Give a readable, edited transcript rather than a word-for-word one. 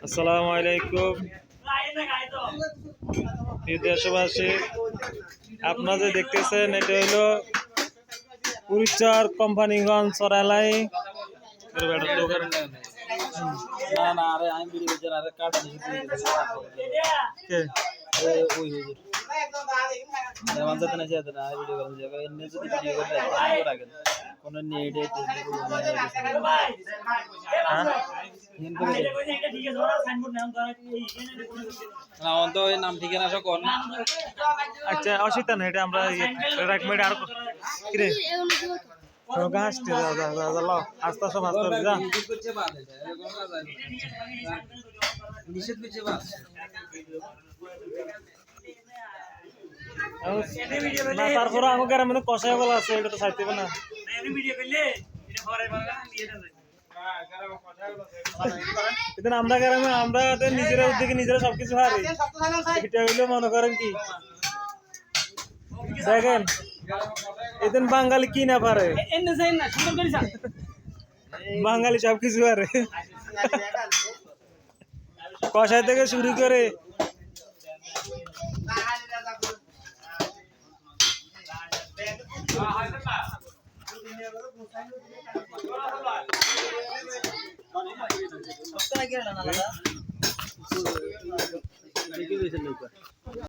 আসসালামু আলাইকুম প্রিয় দেশবাসী, আপনারা যে দেখতেছেন এটা হলো পরিচর কোম্পানিগঞ্জ চরালাই। না না আরে আমি ভিডিও করছি না, আরে কাট ওই দেওয়ান যাতে না যেতে না ভিডিও করেন যে এমনি যদি ভিডিও করতে রাখেন কোন নেট না অন্ত ওই নাম ঠিকানা সব কোন আচ্ছা অসুবিধা নেই, এটা আমরা রাখমেড আর কিরে গাছ যা যা যা যা লো আস্তে আস্তে মাছ ধরে যা নিষেধ করছে বাস না তারপর আমার গ্রামে মানে কষাই বলা আছে, এটা তো চাইতে হবে না। এটা আমরা গ্রামে আমরা নিজেরা উদ্যোগে নিজেরা সবকিছু হারি, এটা হইলে মনে করেন কি দেখেন এদিন বাঙালি কি না পারে, বাঙালি সবকিছু পারে, কষাই থেকে শুরু করে সপ্তাহে গেল না দাদা